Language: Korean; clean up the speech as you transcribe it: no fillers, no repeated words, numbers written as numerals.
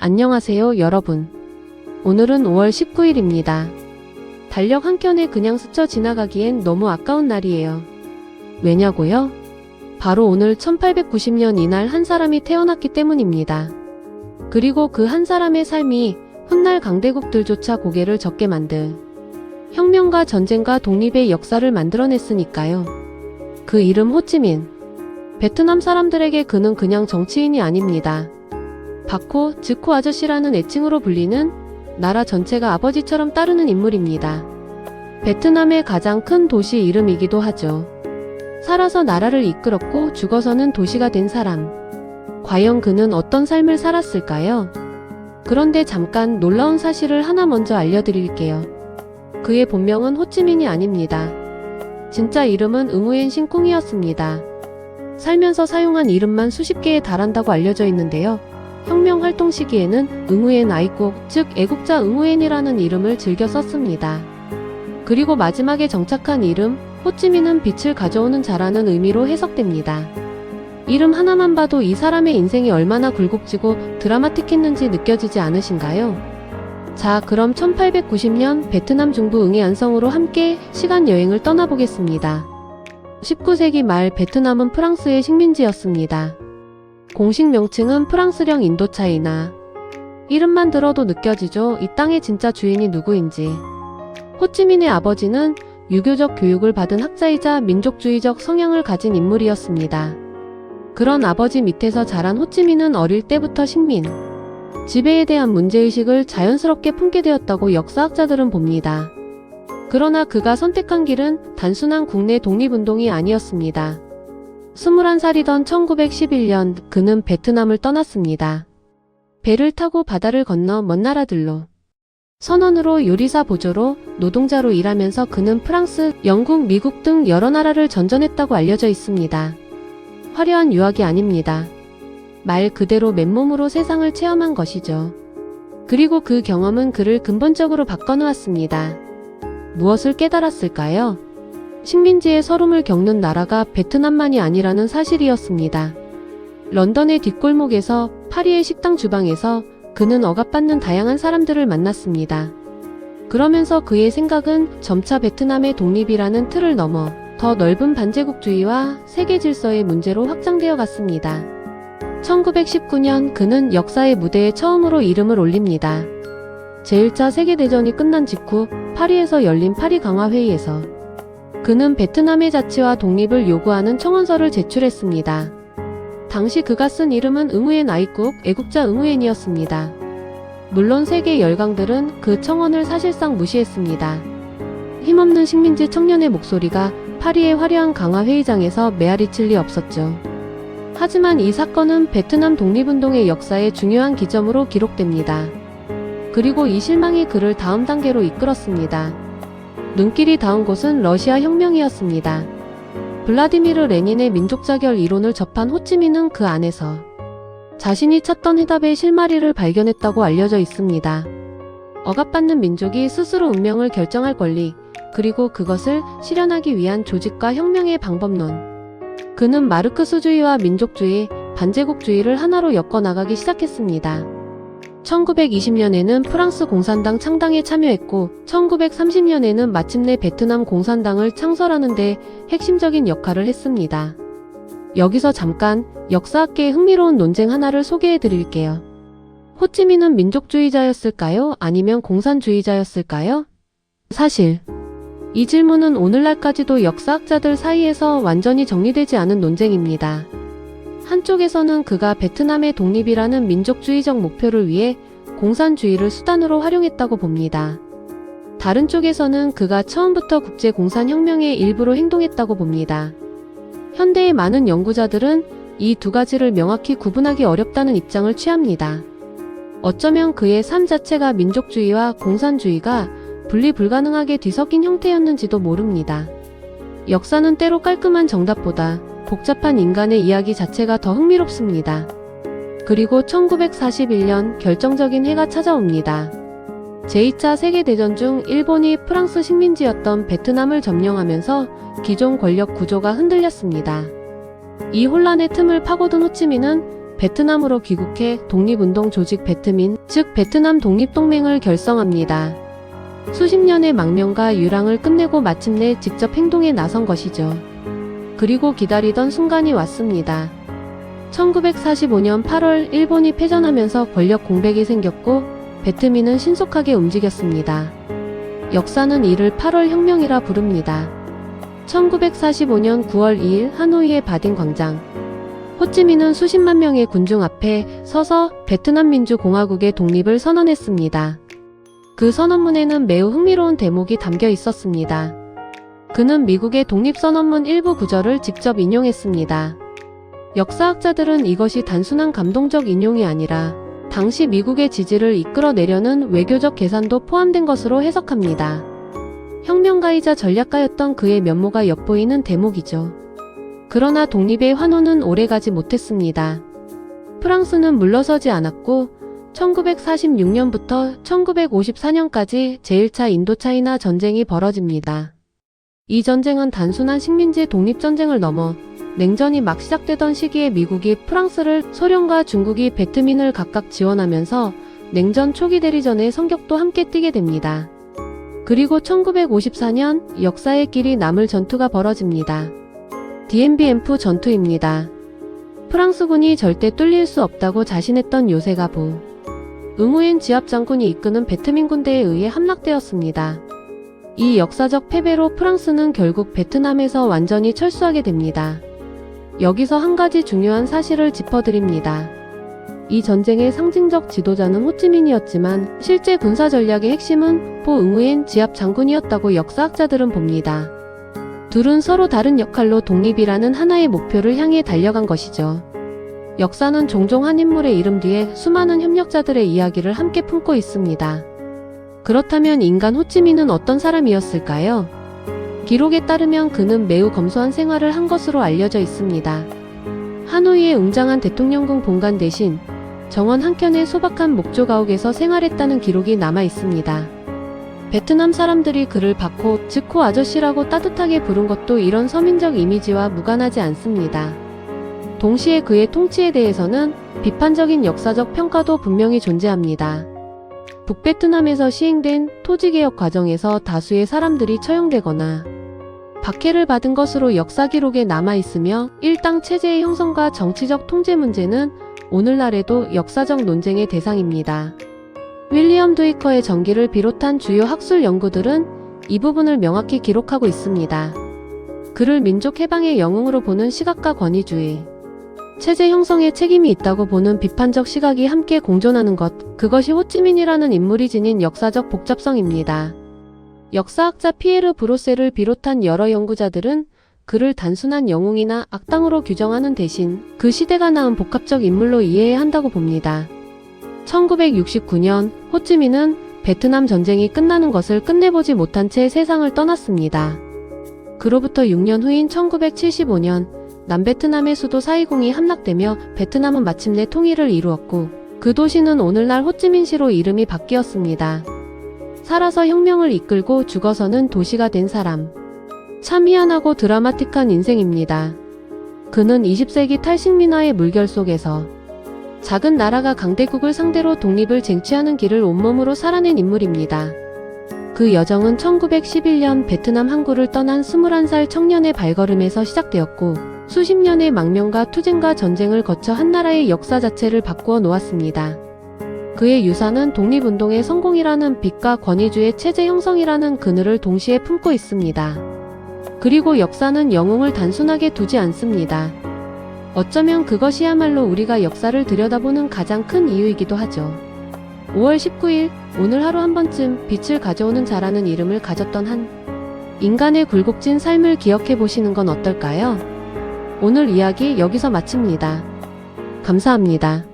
안녕하세요, 여러분. 오늘은 5월 19일입니다. 달력 한 켠에 그냥 스쳐 지나가기엔 너무 아까운 날이에요. 왜냐고요? 바로 오늘 1890년 이날 한 사람이 태어났기 때문입니다. 그리고 그 한 사람의 삶이 훗날 강대국들조차 고개를 젓게 만들 혁명과 전쟁과 독립의 역사를 만들어냈으니까요. 그 이름 호찌민. 베트남 사람들에게 그는 그냥 정치인이 아닙니다. 바코, 즈코 아저씨라는 애칭으로 불리는 나라 전체가 아버지처럼 따르는 인물입니다. 베트남의 가장 큰 도시 이름이기도 하죠. 살아서 나라를 이끌었고 죽어서는 도시가 된 사람. 과연 그는 어떤 삶을 살았을까요? 그런데 잠깐 놀라운 사실을 하나 먼저 알려드릴게요. 그의 본명은 호찌민이 아닙니다. 진짜 이름은 응우엔 신쿵이었습니다. 살면서 사용한 이름만 수십 개에 달한다고 알려져 있는데요. 혁명 활동 시기에는 응우엔 아이국, 즉 애국자 응우엔이라는 이름을 즐겨 썼습니다. 그리고 마지막에 정착한 이름 호찌민은 빛을 가져오는 자라는 의미로 해석됩니다. 이름 하나만 봐도 이 사람의 인생이 얼마나 굴곡지고 드라마틱했는지 느껴지지 않으신가요? 자, 그럼 1890년 베트남 중부 응애 안성으로 함께 시간 여행을 떠나보겠습니다. 19세기 말 베트남은 프랑스의 식민지였습니다. 공식 명칭은 프랑스령 인도차이나. 이름만 들어도 느껴지죠? 이 땅의 진짜 주인이 누구인지. 호찌민의 아버지는 유교적 교육을 받은 학자이자 민족주의적 성향을 가진 인물이었습니다. 그런 아버지 밑에서 자란 호찌민은 어릴 때부터 식민, 지배에 대한 문제의식을 자연스럽게 품게 되었다고 역사학자들은 봅니다. 그러나 그가 선택한 길은 단순한 국내 독립운동이 아니었습니다. 21살이던 1911년 그는 베트남을 떠났습니다. 배를 타고 바다를 건너 먼 나라들로. 선원으로 요리사 보조로 노동자로 일하면서 그는 프랑스, 영국, 미국 등 여러 나라를 전전했다고 알려져 있습니다. 화려한 유학이 아닙니다. 말 그대로 맨몸으로 세상을 체험한 것이죠. 그리고 그 경험은 그를 근본적으로 바꿔놓았습니다. 무엇을 깨달았을까요? 식민지의 서름을 겪는 나라가 베트남만이 아니라는 사실이었습니다. 런던의 뒷골목에서, 파리의 식당 주방에서 그는 억압받는 다양한 사람들을 만났습니다. 그러면서 그의 생각은 점차 베트남의 독립이라는 틀을 넘어 더 넓은 반제국주의와 세계 질서의 문제로 확장되어 갔습니다. 1919년 그는 역사의 무대에 처음으로 이름을 올립니다. 제1차 세계대전이 끝난 직후 파리에서 열린 파리 강화회의에서 그는 베트남의 자치와 독립을 요구하는 청원서를 제출했습니다. 당시 그가 쓴 이름은 응우엔 아이국, 애국자 응우엔이었습니다. 물론 세계 열강들은 그 청원을 사실상 무시했습니다. 힘없는 식민지 청년의 목소리가 파리의 화려한 강화회의장에서 메아리칠 리 없었죠. 하지만 이 사건은 베트남 독립운동의 역사의 중요한 기점으로 기록됩니다. 그리고 이 실망이 그를 다음 단계로 이끌었습니다. 눈길이 닿은 곳은 러시아 혁명이었습니다. 블라디미르 레닌의 민족자결 이론을 접한 호찌민은 그 안에서 자신이 찾던 해답의 실마리를 발견했다고 알려져 있습니다. 억압받는 민족이 스스로 운명을 결정할 권리, 그리고 그것을 실현하기 위한 조직과 혁명의 방법론. 그는 마르크스주의와 민족주의, 반제국주의를 하나로 엮어나가기 시작했습니다. 1920년에는 프랑스 공산당 창당에 참여했고 1930년에는 마침내 베트남 공산당을 창설하는 데 핵심적인 역할을 했습니다. 여기서 잠깐 역사학계의 흥미로운 논쟁 하나를 소개해 드릴게요. 호찌민은 민족주의자였을까요? 아니면 공산주의자였을까요? 사실 이 질문은 오늘날까지도 역사학자들 사이에서 완전히 정리되지 않은 논쟁입니다. 한쪽에서는 그가 베트남의 독립이라는 민족주의적 목표를 위해 공산주의를 수단으로 활용했다고 봅니다. 다른 쪽에서는 그가 처음부터 국제공산혁명의 일부로 행동했다고 봅니다. 현대의 많은 연구자들은 이 두 가지를 명확히 구분하기 어렵다는 입장을 취합니다. 어쩌면 그의 삶 자체가 민족주의와 공산주의가 분리 불가능하게 뒤섞인 형태였는지도 모릅니다. 역사는 때로 깔끔한 정답보다 복잡한 인간의 이야기 자체가 더 흥미롭습니다. 그리고 1941년 결정적인 해가 찾아옵니다. 제2차 세계대전 중 일본이 프랑스 식민지였던 베트남을 점령하면서 기존 권력 구조가 흔들렸습니다. 이 혼란의 틈을 파고든 호치민은 베트남으로 귀국해 독립운동 조직 베트민, 즉 베트남 독립동맹을 결성합니다. 수십 년의 망명과 유랑을 끝내고 마침내 직접 행동에 나선 것이죠. 그리고 기다리던 순간이 왔습니다. 1945년 8월 일본이 패전하면서 권력 공백이 생겼고 베트민은 신속하게 움직였습니다. 역사는 이를 8월 혁명이라 부릅니다. 1945년 9월 2일 하노이의 바딘 광장. 호찌민은 수십만 명의 군중 앞에 서서 베트남 민주공화국의 독립을 선언했습니다. 그 선언문에는 매우 흥미로운 대목이 담겨 있었습니다. 그는 미국의 독립선언문 일부 구절을 직접 인용했습니다. 역사학자들은 이것이 단순한 감동적 인용이 아니라 당시 미국의 지지를 이끌어내려는 외교적 계산도 포함된 것으로 해석합니다. 혁명가이자 전략가였던 그의 면모가 엿보이는 대목이죠. 그러나 독립의 환호는 오래가지 못했습니다. 프랑스는 물러서지 않았고 1946년부터 1954년까지 제1차 인도차이나 전쟁이 벌어집니다. 이 전쟁은 단순한 식민지 독립전쟁을 넘어 냉전이 막 시작되던 시기에 미국이 프랑스를, 소련과 중국이 베트민을 각각 지원하면서 냉전 초기 대리전의 성격도 함께 띠게 됩니다. 그리고 1954년 역사의 길이 남을 전투가 벌어집니다. 디엠비엠프 전투입니다. 프랑스군이 절대 뚫릴 수 없다고 자신했던 요세가부 응우엔 지압 장군이 이끄는 베트민 군대에 의해 함락되었습니다. 이 역사적 패배로 프랑스는 결국 베트남에서 완전히 철수하게 됩니다. 여기서 한 가지 중요한 사실을 짚어드립니다. 이 전쟁의 상징적 지도자는 호찌민이었지만 실제 군사 전략의 핵심은 포 응우엔 지압 장군이었다고 역사학자들은 봅니다. 둘은 서로 다른 역할로 독립이라는 하나의 목표를 향해 달려간 것이죠. 역사는 종종 한 인물의 이름 뒤에 수많은 협력자들의 이야기를 함께 품고 있습니다. 그렇다면 인간 호찌민은 어떤 사람이었을까요? 기록에 따르면 그는 매우 검소한 생활을 한 것으로 알려져 있습니다. 하노이의 웅장한 대통령궁 본관 대신 정원 한켠의 소박한 목조가옥에서 생활했다는 기록이 남아 있습니다. 베트남 사람들이 그를 바코, 즉호 아저씨라고 따뜻하게 부른 것도 이런 서민적 이미지와 무관하지 않습니다. 동시에 그의 통치에 대해서는 비판적인 역사적 평가도 분명히 존재합니다. 북베트남에서 시행된 토지개혁 과정에서 다수의 사람들이 처형되거나 박해를 받은 것으로 역사 기록에 남아있으며 일당 체제의 형성과 정치적 통제 문제는 오늘날에도 역사적 논쟁의 대상입니다. 윌리엄 드위커의 전기를 비롯한 주요 학술 연구들은 이 부분을 명확히 기록하고 있습니다. 그를 민족 해방의 영웅으로 보는 시각과 권위주의, 체제 형성에 책임이 있다고 보는 비판적 시각이 함께 공존하는 것, 그것이 호찌민이라는 인물이 지닌 역사적 복잡성입니다. 역사학자 피에르 브로세를 비롯한 여러 연구자들은 그를 단순한 영웅이나 악당으로 규정하는 대신 그 시대가 낳은 복합적 인물로 이해해야 한다고 봅니다. 1969년 호찌민은 베트남 전쟁이 끝나는 것을 끝내보지 못한 채 세상을 떠났습니다. 그로부터 6년 후인 1975년 남베트남의 수도 사이공이 함락되며 베트남은 마침내 통일을 이루었고 그 도시는 오늘날 호찌민시로 이름이 바뀌었습니다. 살아서 혁명을 이끌고 죽어서는 도시가 된 사람. 참 희한하고 드라마틱한 인생입니다. 그는 20세기 탈식민화의 물결 속에서 작은 나라가 강대국을 상대로 독립을 쟁취하는 길을 온몸으로 살아낸 인물입니다. 그 여정은 1911년 베트남 항구를 떠난 21살 청년의 발걸음에서 시작되었고 수십 년의 망명과 투쟁과 전쟁을 거쳐 한 나라의 역사 자체를 바꾸어 놓았습니다. 그의 유산은 독립운동의 성공이라는 빛과 권위주의 체제 형성이라는 그늘을 동시에 품고 있습니다. 그리고 역사는 영웅을 단순하게 두지 않습니다. 어쩌면 그것이야말로 우리가 역사를 들여다보는 가장 큰 이유이기도 하죠. 5월 19일, 오늘 하루 한 번쯤 빛을 가져오는 자라는 이름을 가졌던 한 인간의 굴곡진 삶을 기억해 보시는 건 어떨까요? 오늘 이야기 여기서 마칩니다. 감사합니다.